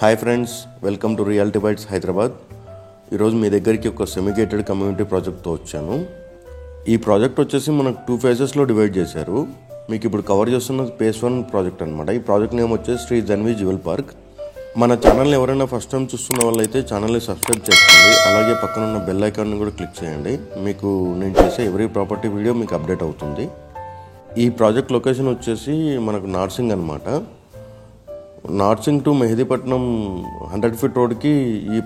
Hi friends, welcome to Reality Bytes Hyderabad. ఈరోజు మీ దగ్గరికి ఒక సెమిగేటెడ్ కమ్యూనిటీ ప్రాజెక్ట్తో వచ్చాను. ఈ ప్రాజెక్ట్ వచ్చేసి మనకు 2 ఫేజెస్లో డివైడ్ చేశారు. మీకు ఇప్పుడు కవర్ చేస్తున్నది ఫేజ్ 1 ప్రాజెక్ట్ అనమాట. ఈ ప్రాజెక్ట్ నేమ్ వచ్చేసి శ్రీ ధన్వి జ్యువెల్ పార్క్. మన ఛానల్ని ఎవరైనా ఫస్ట్ టైం చూస్తున్న వాళ్ళైతే ఛానల్ని సబ్స్క్రైబ్ చేసుకోండి. అలాగే పక్కన ఉన్న బెల్ ఐకాన్ని కూడా క్లిక్ చేయండి. మీకు నేను చేసే ఎవ్రీ ప్రాపర్టీ వీడియో మీకు అప్డేట్ అవుతుంది. ఈ ప్రాజెక్ట్ లొకేషన్ వచ్చేసి మనకు నార్సింగ్ అనమాట. నార్సింగ్ టు మెహదీపట్నం 100 ఫీట్ రోడ్కి ఈ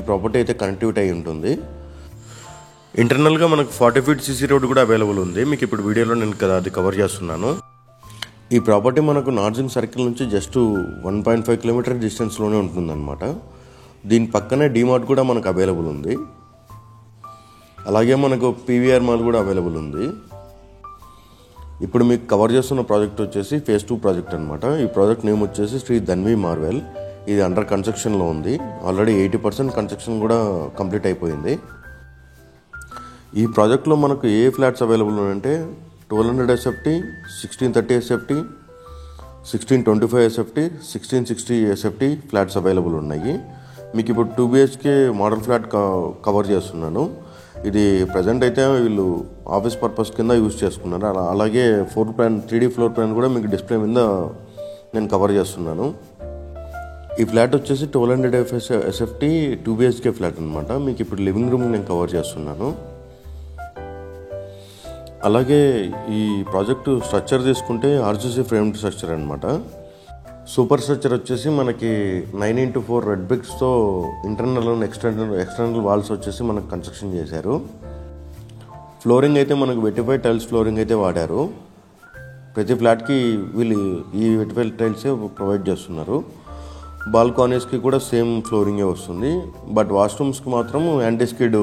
ప్రాపర్టీ అయితే కనెక్టివిటీ అయి ఉంటుంది. ఇంటర్నల్గా మనకు 40 ఫీట్ సీసీ రోడ్ కూడా అవైలబుల్ ఉంది. మీకు ఇప్పుడు వీడియోలో నేను అది కవర్ చేస్తున్నాను. ఈ ప్రాపర్టీ మనకు నార్సింగ్ సర్కిల్ నుంచి జస్ట్ 1.5 కిలోమీటర్ డిస్టెన్స్లోనే ఉంటుందన్నమాట. దీని పక్కనే డీమార్ట్ కూడా మనకు అవైలబుల్ ఉంది. అలాగే మనకు పీవీఆర్ మాల్ కూడా అవైలబుల్ ఉంది. ఇప్పుడు మీకు కవర్ చేస్తున్న ప్రాజెక్ట్ వచ్చేసి ఫేజ్ 2 ప్రాజెక్ట్ అనమాట. ఈ ప్రాజెక్ట్ నేమ్ వచ్చేసి శ్రీ ధన్వి మార్వెల్. ఇది అండర్ కన్స్ట్రక్షన్లో ఉంది. ఆల్రెడీ 80% కన్స్ట్రక్షన్ కూడా కంప్లీట్ అయిపోయింది. ఈ ప్రాజెక్ట్లో మనకు ఏ ఫ్లాట్స్ అవైలబుల్ ఉన్నాయంటే 1200 SFT, 1630 SFT, 1625 SFT, 1660 SFT flats available ఉన్నాయి. మీకు ఇప్పుడు 2 BHK మోడల్ ఫ్లాట్ కవర్ చేస్తున్నాను. ఇది ప్రజెంట్ అయితే వీళ్ళు ఆఫీస్ పర్పస్ కింద యూజ్ చేసుకున్నారు. అలాగే 3D ఫ్లోర్ ప్లాన్ కూడా మీకు డిస్ప్లే మీద నేను కవర్ చేస్తున్నాను. ఈ ఫ్లాట్ వచ్చేసి 1200 ఎస్ఎఫ్టీ 2 BHK ఫ్లాట్ అనమాట. మీకు ఇప్పుడు లివింగ్ రూమ్ నేను కవర్ చేస్తున్నాను. అలాగే ఈ ప్రాజెక్టు స్ట్రక్చర్ తీసుకుంటే ఆర్సీసీ ఫ్రేమ్డ్ స్ట్రక్చర్ అనమాట. సూపర్ స్ట్రక్చర్ వచ్చేసి మనకి 9x4 రెడ్ బ్రిక్స్తో ఇంటర్నల్ అండ్ ఎక్స్టర్నల్ వాల్స్ వచ్చేసి మనకు కన్స్ట్రక్షన్ చేశారు. ఫ్లోరింగ్ అయితే మనకు వెటిఫైడ్ టైల్స్ ఫ్లోరింగ్ అయితే వాడారు. ప్రతి ఫ్లాట్కి వీళ్ళు ఈ వెటిఫైడ్ టైల్సే ప్రొవైడ్ చేస్తున్నారు. బాల్కానీస్కి కూడా సేమ్ ఫ్లోరింగే వస్తుంది. బట్ వాష్రూమ్స్కి మాత్రం యాంటీస్కిడ్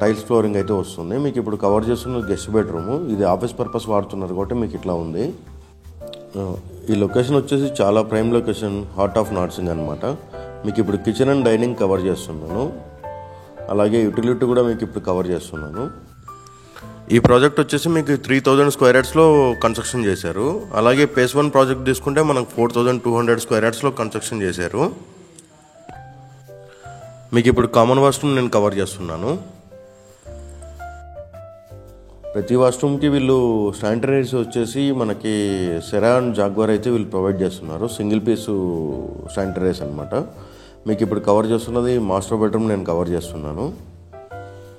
టైల్స్ ఫ్లోరింగ్ అయితే వస్తుంది. మీకు ఇప్పుడు కవర్ చేస్తున్న గెస్ట్ బెడ్రూమ్. ఇది ఆఫీస్ పర్పస్ వాడుతున్నారు కాబట్టి మీకు ఇట్లా ఉంది. ఈ లొకేషన్ వచ్చేసి చాలా prime location, heart of Narsingi అనమాట. మీకు ఇప్పుడు కిచెన్ అండ్ డైనింగ్ కవర్ చేస్తున్నాను. అలాగే యూటిలిటీ కూడా మీకు ఇప్పుడు కవర్ చేస్తున్నాను. ఈ ప్రాజెక్ట్ వచ్చేసి మీకు 3000 స్క్వేర్ యార్డ్స్లో కన్స్ట్రక్షన్ చేశారు. అలాగే ఫేజ్ 1 ప్రాజెక్ట్ తీసుకుంటే మనకు 4200 స్క్వేర్ యార్డ్స్లో కన్స్ట్రక్షన్ చేశారు. మీకు ఇప్పుడు కామన్ వాష్రూమ్ నేను కవర్ చేస్తున్నాను. ప్రతి వాష్రూమ్కి వీళ్ళు శానిటరీస్ వచ్చేసి మనకి సెరా అండ్ జాగ్వార్ అయితే వీళ్ళు ప్రొవైడ్ చేస్తున్నారు. సింగిల్ పీసు శానిటరీస్ అనమాట. మీకు ఇప్పుడు కవర్ చేస్తున్నది మాస్టర్ బెడ్రూమ్ నేను కవర్ చేస్తున్నాను.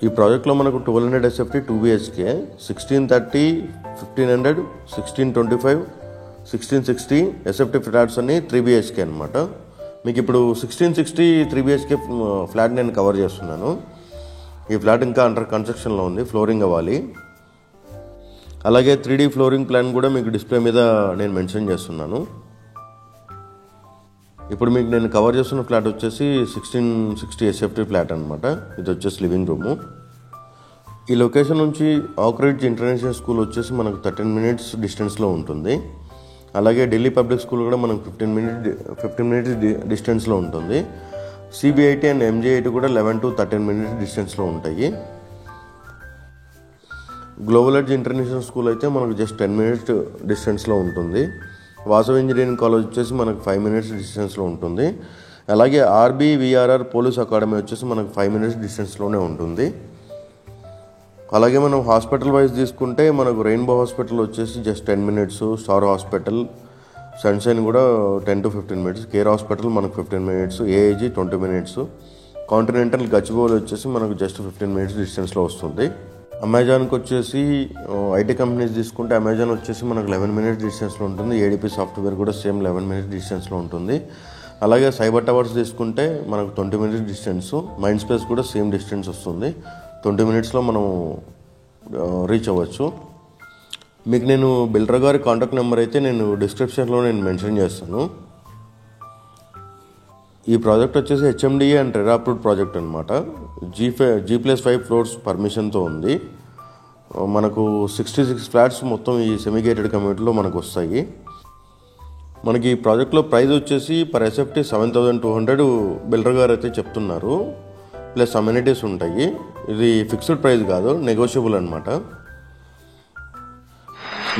ఈ ప్రాజెక్ట్లో మనకు 1200 ఎస్ఎఫ్టీ 2 BHK, 1630, 1500, 1625, 1660 ఎస్ఎఫ్టీ ఫ్లాట్స్ అన్ని 3 BHK అనమాట. మీకు ఇప్పుడు 1660 3 BHK ఫ్లాట్ నేను కవర్ చేస్తున్నాను. ఈ ఫ్లాట్ ఇంకా అండర్ కన్స్ట్రక్షన్లో ఉంది. ఫ్లోరింగ్ అవ్వాలి. అలాగే 3D ఫ్లోరింగ్ ప్లాన్ కూడా మీకు డిస్ప్లే మీద నేను మెన్షన్ చేస్తున్నాను. ఇప్పుడు మీకు నేను కవర్ చేస్తున్న ఫ్లాట్ వచ్చేసి 1660 ఎస్ఎఫ్టీ ఫ్లాట్ అనమాట. ఇది వచ్చేసి లివింగ్ రూము. ఈ లొకేషన్ నుంచి ఆక్రిడ్జ్ ఇంటర్నేషనల్ స్కూల్ వచ్చేసి మనకు 13 మినిట్స్ డిస్టెన్స్లో ఉంటుంది. అలాగే ఢిల్లీ పబ్లిక్ స్కూల్ కూడా మనకు 15 మినిట్స్ డిస్టెన్స్లో ఉంటుంది. CBIT అండ్ MJIT కూడా 11 to 13 మినిట్స్ డిస్టెన్స్లో ఉంటాయి. గ్లోబల్ ఎడ్జ్ ఇంటర్నేషనల్ స్కూల్ అయితే మనకు జస్ట్ 10 మినిట్స్ డిస్టెన్స్లో ఉంటుంది. వాసవి ఇంజనీరింగ్ కాలేజ్ వచ్చేసి మనకు 5 మినిట్స్ డిస్టెన్స్లో ఉంటుంది. అలాగే RBVRR పోలీస్ అకాడమీ వచ్చేసి మనకు 5 మినిట్స్ డిస్టెన్స్లోనే ఉంటుంది. అలాగే మనం హాస్పిటల్ వైజ్ తీసుకుంటే మనకు రెయిన్బో హాస్పిటల్ వచ్చేసి just 10 minutes, star hospital, sunshine కూడా 10 to 15 మినిట్స్, కేర్ హాస్పిటల్ మనకు 15 minutes, AIG 20 minutes, continental Gachibowli వచ్చేసి మనకు జస్ట్ 15 మినిట్స్ డిస్టెన్స్లో వస్తుంది. అమెజాన్కి వచ్చేసి IT కంపెనీస్ తీసుకుంటే అమెజాన్ వచ్చేసి మనకు 11 మినిట్స్ డిస్టెన్స్లో ఉంటుంది. ADP సాఫ్ట్వేర్ కూడా సేమ్ 11 మినిట్స్ డిస్టెన్స్లో ఉంటుంది. అలాగే సైబర్ టవర్స్ తీసుకుంటే మనకు 20 మినిట్స్ డిస్టెన్స్, మైండ్ స్పేస్ కూడా సేమ్ డిస్టెన్స్ వస్తుంది. 20 మినిట్స్లో మనం రీచ్ అవ్వచ్చు. మీకు నేను బిల్డర్ గారి కాంటాక్ట్ నెంబర్ అయితే నేను డిస్క్రిప్షన్లో నేను మెన్షన్ చేస్తాను. ఈ ప్రాజెక్ట్ వచ్చేసి HMDA and RERA approved project అనమాట. G+5 ఫ్లోర్స్ పర్మిషన్తో ఉంది. మనకు 66 ఫ్లాట్స్ మొత్తం ఈ సెమిగేటెడ్ కమ్యూనిటీలో మనకు వస్తాయి. మనకి ఈ ప్రాజెక్ట్లో ప్రైస్ వచ్చేసి పర్ ఎస్ఎఫ్టీ 7200 బిల్డర్ గారు అయితే చెప్తున్నారు. ప్లస్ అమ్యూనిటీస్ ఉంటాయి. ఇది ఫిక్స్డ్ ప్రైస్ కాదు, నెగోషియబుల్ అనమాట.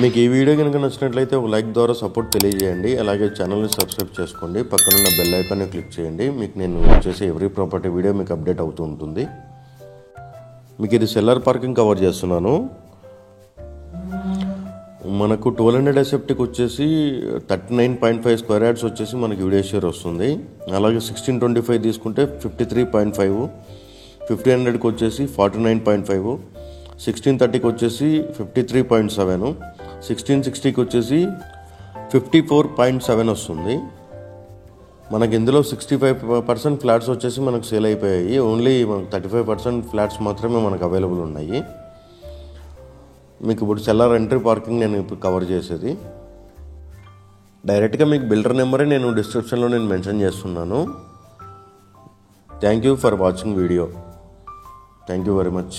మీకు ఈ వీడియో కనుక నచ్చినట్లయితే ఒక లైక్ ద్వారా సపోర్ట్ తెలియజేయండి. అలాగే ఛానల్ని సబ్స్క్రైబ్ చేసుకోండి. పక్కనున్న బెల్ ఐకాన్ని క్లిక్ చేయండి. మీకు నేను చేసే ఎవ్రీ ప్రాపర్టీ వీడియో మీకు అప్డేట్ అవుతూ ఉంటుంది. మీకు ఇది సెల్లర్ పార్కింగ్ కవర్ చేస్తున్నాను. మనకు 1200 అసెప్టిక్ వచ్చేసి 39.5 స్క్వేర్ యార్డ్స్ వచ్చేసి మనకి వీడియో షేర్ వస్తుంది. అలాగే 1625 తీసుకుంటే 53.5, 1500కి వచ్చేసి 49.5, 1630కి వచ్చేసి 53.7, 1660కి వచ్చేసి 54.7 వస్తుంది. మనకి ఇందులో 65% ఫ్లాట్స్ వచ్చేసి మనకు సేల్ అయిపోయాయి. ఓన్లీ మనకు 35% ఫ్లాట్స్ మాత్రమే మనకు అవైలబుల్ ఉన్నాయి. మీకు ఇప్పుడు సెల్లర్ ఎంట్రీ పార్కింగ్ నేను ఇప్పుడు కవర్ చేసేది. డైరెక్ట్గా మీకు బిల్డర్ నెంబరే నేను డిస్క్రిప్షన్లో మెన్షన్ చేస్తున్నాను. Thank you for watching video. Thank you very much.